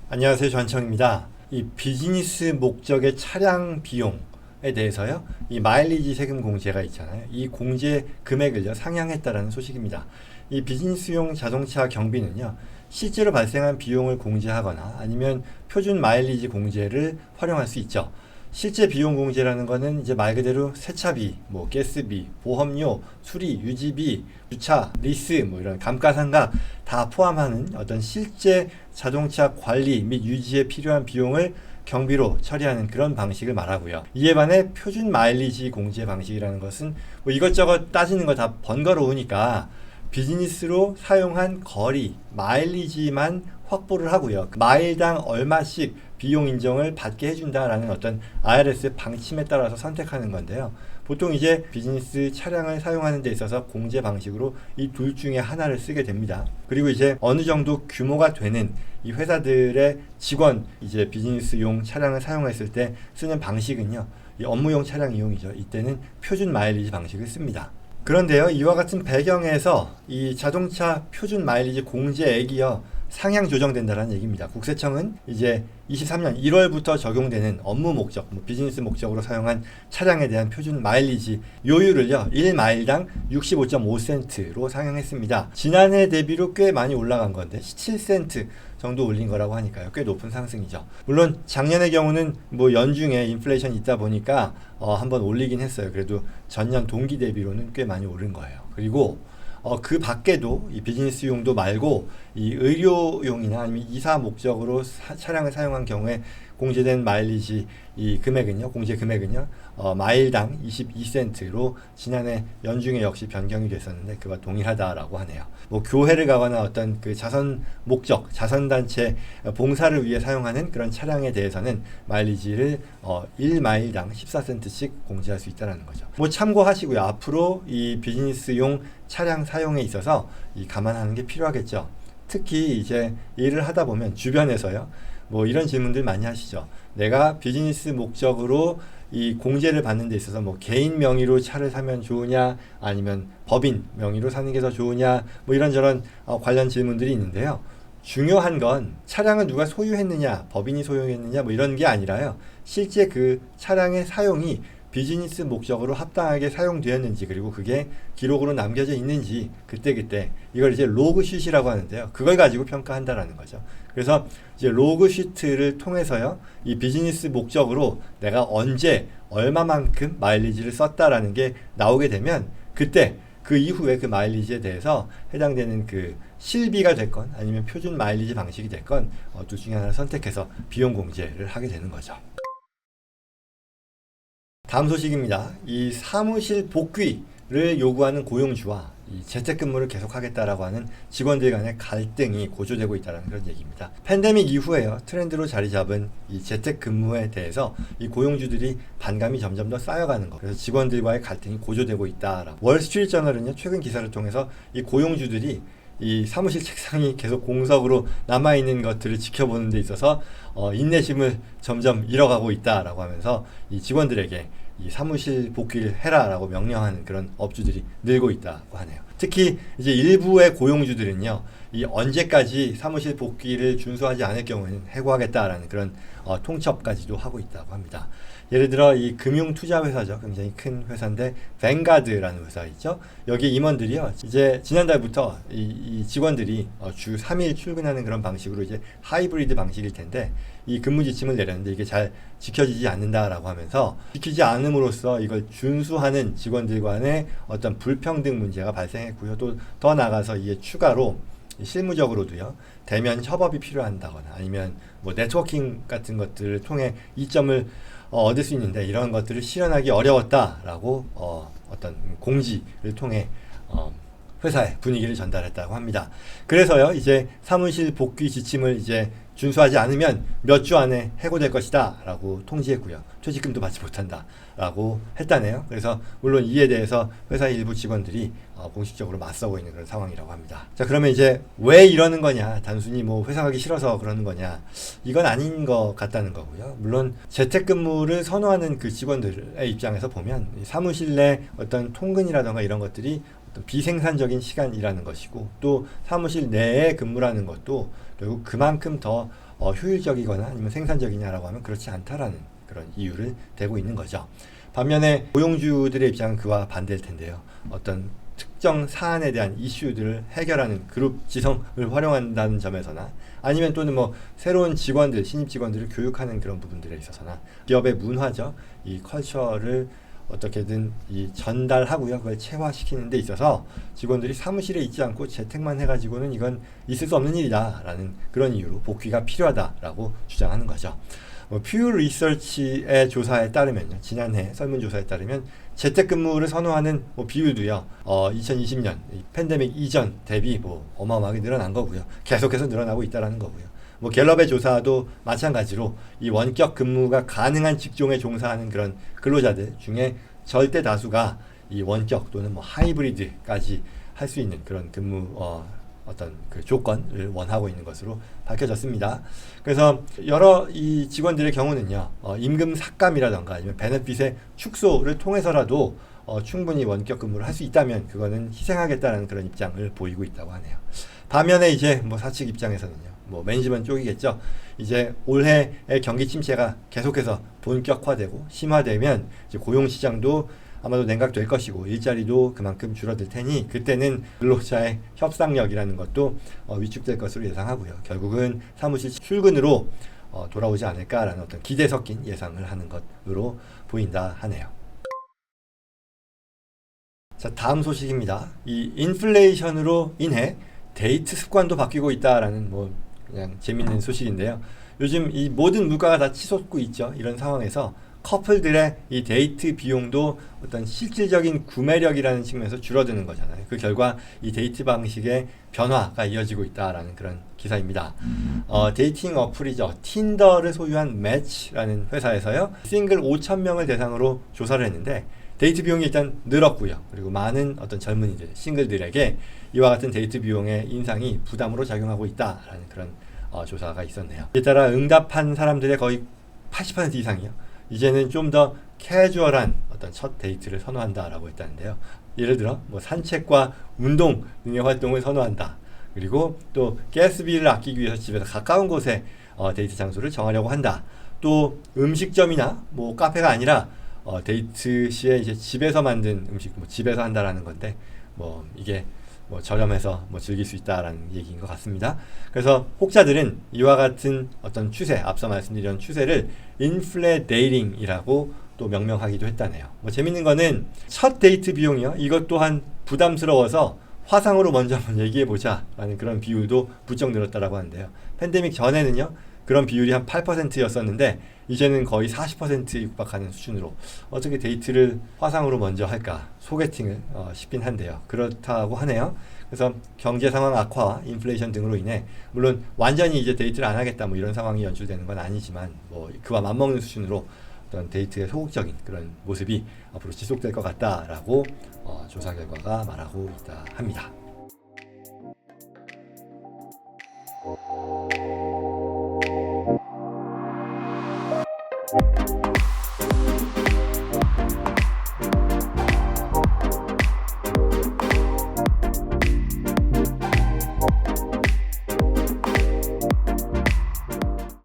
안녕하세요. 전청입니다. 이 비즈니스 목적의 차량 비용에 대해서요. 이 마일리지 세금 공제가 있잖아요. 이 공제 금액을요 상향했다라는 소식입니다. 이 비즈니스용 자동차 경비는요. 실제로 발생한 비용을 공제하거나 아니면 표준 마일리지 공제를 활용할 수 있죠. 실제 비용 공제라는 거는 이제 말 그대로 세차비, 뭐 가스비, 보험료, 수리, 유지비, 주차, 리스, 뭐 이런 감가상각 다 포함하는 어떤 실제 자동차 관리 및 유지에 필요한 비용을 경비로 처리하는 그런 방식을 말하고요. 이에 반해 표준 마일리지 공제 방식이라는 것은 뭐 이것저것 따지는 거 다 번거로우니까 비즈니스로 사용한 거리, 마일리지만 확보를 하고요. 마일당 얼마씩 비용 인정을 받게 해준다라는 어떤 IRS의 방침에 따라서 선택하는 건데요. 보통 이제 비즈니스 차량을 사용하는 데 있어서 공제 방식으로 이 둘 중에 하나를 쓰게 됩니다. 그리고 이제 어느 정도 규모가 되는 이 회사들의 직원 이제 비즈니스용 차량을 사용했을 때 쓰는 방식은요. 이 업무용 차량 이용이죠. 이때는 표준 마일리지 방식을 씁니다. 그런데요, 이와 같은 배경에서 이 자동차 표준 마일리지 공제액이요, 상향 조정된다는 얘기입니다. 국세청은 이제 23년 1월부터 적용되는 업무 목적, 비즈니스 목적으로 사용한 차량에 대한 표준 마일리지 요율을요, 1마일당 65.5센트로 상향했습니다. 지난해 대비로 꽤 많이 올라간 건데 17센트 정도 올린 거라고 하니까요. 꽤 높은 상승이죠. 물론 작년의 경우는 뭐 연중에 인플레이션이 있다 보니까 한번 올리긴 했어요. 그래도 전년 동기 대비로는 꽤 많이 오른 거예요. 그리고 그 밖에도 이 비즈니스용도 말고 이 의료용이나 아니면 이사 목적으로 차량을 사용한 경우에 공제된 마일리지 이 금액은요, 공제 금액은요, 마일당 22센트로 지난해 연중에 역시 변경이 됐었는데 그와 동일하다라고 하네요. 뭐 교회를 가거나 어떤 그 자선 목적, 자선단체 봉사를 위해 사용하는 그런 차량에 대해서는 마일리지를 1마일당 14센트씩 공제할 수 있다는 거죠. 뭐 참고하시고요. 앞으로 이 비즈니스용 차량 사용에 있어서 이 감안하는 게 필요하겠죠. 특히 이제 일을 하다 보면 주변에서요. 뭐 이런 질문들 많이 하시죠. 내가 비즈니스 목적으로 이 공제를 받는 데 있어서 뭐 개인 명의로 차를 사면 좋으냐 아니면 법인 명의로 사는 게 더 좋으냐 뭐 이런저런 관련 질문들이 있는데요. 중요한 건 차량을 누가 소유했느냐 법인이 소유했느냐 뭐 이런 게 아니라요. 실제 그 차량의 사용이 비즈니스 목적으로 합당하게 사용되었는지 그리고 그게 기록으로 남겨져 있는지 그때그때 이걸 이제 로그쉿이라고 하는데요. 그걸 가지고 평가한다라는 거죠. 그래서 이제 로그시트를 통해서요. 이 비즈니스 목적으로 내가 언제 얼마만큼 마일리지를 썼다라는 게 나오게 되면 그때 그 이후에 그 마일리지에 대해서 해당되는 그 실비가 됐건 아니면 표준 마일리지 방식이 됐건 둘 중에 하나를 선택해서 비용 공제를 하게 되는 거죠. 다음 소식입니다. 이 사무실 복귀를 요구하는 고용주와 이 재택근무를 계속하겠다라고 하는 직원들 간의 갈등이 고조되고 있다는 그런 얘기입니다. 팬데믹 이후에요 트렌드로 자리 잡은 이 재택근무에 대해서 이 고용주들이 반감이 점점 더 쌓여가는 거. 그래서 직원들과의 갈등이 고조되고 있다라고. 월스트리트저널은요 최근 기사를 통해서 이 고용주들이 이 사무실 책상이 계속 공석으로 남아있는 것들을 지켜보는 데 있어서 인내심을 점점 잃어가고 있다라고 하면서 이 직원들에게 이 사무실 복귀를 해라라고 명령하는 그런 업주들이 늘고 있다고 하네요. 특히 이제 일부의 고용주들은요, 이 언제까지 사무실 복귀를 준수하지 않을 경우에는 해고하겠다라는 그런 통첩까지도 하고 있다고 합니다. 예를 들어 이 금융투자회사죠. 굉장히 큰 회사인데 뱅가드라는 회사 있죠. 여기 임원들이요. 이제 지난달부터 이 직원들이 주 3일 출근하는 그런 방식으로 이제 하이브리드 방식일 텐데 이 근무 지침을 내렸는데 이게 잘 지켜지지 않는다라고 하면서 지키지 않음으로써 이걸 준수하는 직원들 간의 어떤 불평등 문제가 발생했고요. 또 더 나아가서 이게 추가로 실무적으로도요. 대면 협업이 필요한다거나 아니면 뭐 네트워킹 같은 것들을 통해 이점을 얻을 수 있는데 이런 것들을 실현하기 어려웠다라고 어떤 공지를 통해 회사의 분위기를 전달했다고 합니다. 그래서요 이제 사무실 복귀 지침을 이제 준수하지 않으면 몇 주 안에 해고될 것이다 라고 통지했고요. 퇴직금도 받지 못한다 라고 했다네요. 그래서 물론 이에 대해서 회사 일부 직원들이 공식적으로 맞서고 있는 그런 상황이라고 합니다. 자, 그러면 이제 왜 이러는 거냐, 단순히 뭐 회사 가기 싫어서 그러는 거냐, 이건 아닌 것 같다는 거고요. 물론 재택근무를 선호하는 그 직원들의 입장에서 보면 사무실 내 어떤 통근이라던가 이런 것들이 비생산적인 시간이라는 것이고 또 사무실 내에 근무라는 것도 결국 그만큼 더 효율적이거나 아니면 생산적이냐라고 하면 그렇지 않다라는 그런 이유를 대고 있는 거죠. 반면에 고용주들의 입장은 그와 반대일 텐데요. 어떤 특정 사안에 대한 이슈들을 해결하는 그룹 지성을 활용한다는 점에서나 아니면 또는 뭐 새로운 직원들, 신입 직원들을 교육하는 그런 부분들에 있어서나 기업의 문화죠. 이 컬처를 어떻게든 이 전달하고요. 그걸 체화시키는 데 있어서 직원들이 사무실에 있지 않고 재택만 해가지고는 이건 있을 수 없는 일이다라는 그런 이유로 복귀가 필요하다라고 주장하는 거죠. 퓨 리서치의 조사에 따르면요. 지난해 설문조사에 따르면 재택근무를 선호하는 비율도요. 2020년 팬데믹 이전 대비 어마어마하게 늘어난 거고요. 계속해서 늘어나고 있다라는 거고요. 갤럽의 조사도 마찬가지로 이 원격 근무가 가능한 직종에 종사하는 그런 근로자들 중에 절대 다수가 이 원격 또는 하이브리드까지 할 수 있는 그런 근무 어떤 그 조건을 원하고 있는 것으로 밝혀졌습니다. 그래서 여러 이 직원들의 경우는요, 임금 삭감이라던가 아니면 베네핏의 축소를 통해서라도 충분히 원격 근무를 할 수 있다면 그거는 희생하겠다는 그런 입장을 보이고 있다고 하네요. 반면에 이제 사측 입장에서는요, 매니지먼트 쪽이겠죠. 이제 올해의 경기 침체가 계속해서 본격화되고 심화되면 이제 고용 시장도 아마도 냉각될 것이고 일자리도 그만큼 줄어들 테니 그때는 근로자의 협상력이라는 것도 위축될 것으로 예상하고요. 결국은 사무실 출근으로 돌아오지 않을까라는 어떤 기대 섞인 예상을 하는 것으로 보인다 하네요. 자, 다음 소식입니다. 이 인플레이션으로 인해 데이트 습관도 바뀌고 있다라는 그냥 재밌는 소식인데요. 요즘 이 모든 물가가 다 치솟고 있죠. 이런 상황에서 커플들의 이 데이트 비용도 어떤 실질적인 구매력이라는 측면에서 줄어드는 거잖아요. 그 결과 이 데이트 방식의 변화가 이어지고 있다라는 그런 기사입니다. 데이팅 어플이죠. 틴더를 소유한 매치라는 회사에서요. 싱글 5,000명을 대상으로 조사를 했는데 데이트 비용이 일단 늘었고요. 그리고 많은 어떤 젊은이들, 싱글들에게 이와 같은 데이트 비용의 인상이 부담으로 작용하고 있다라는 그런 조사가 있었네요. 이에 따라 응답한 사람들의 거의 80% 이상이요. 이제는 좀 더 캐주얼한 어떤 첫 데이트를 선호한다라고 했다는데요. 예를 들어 산책과 운동 등의 활동을 선호한다. 그리고 또 가스비를 아끼기 위해서 집에서 가까운 곳에 데이트 장소를 정하려고 한다. 또 음식점이나 카페가 아니라 데이트 시에 이제 집에서 만든 음식, 집에서 한다라는 건데 이게 저렴해서 즐길 수 있다라는 얘기인 것 같습니다. 그래서 혹자들은 이와 같은 어떤 추세, 앞서 말씀드린 추세를 인플레 데이팅이라고 또 명명하기도 했다네요. 재밌는 거는 첫 데이트 비용이요. 이것 또한 부담스러워서 화상으로 먼저 한번 얘기해보자 라는 그런 비율도 부쩍 늘었다라고 하는데요. 팬데믹 전에는요. 그런 비율이 한 8%였었는데 이제는 거의 40%에 육박하는 수준으로 어떻게 데이트를 화상으로 먼저 할까 소개팅을 싶긴 한데요. 그렇다고 하네요. 그래서 경제 상황 악화와 인플레이션 등으로 인해 물론 완전히 이제 데이트를 안 하겠다 이런 상황이 연출되는 건 아니지만 그와 맞먹는 수준으로 어떤 데이트의 소극적인 그런 모습이 앞으로 지속될 것 같다라고 조사 결과가 말하고 있다 합니다.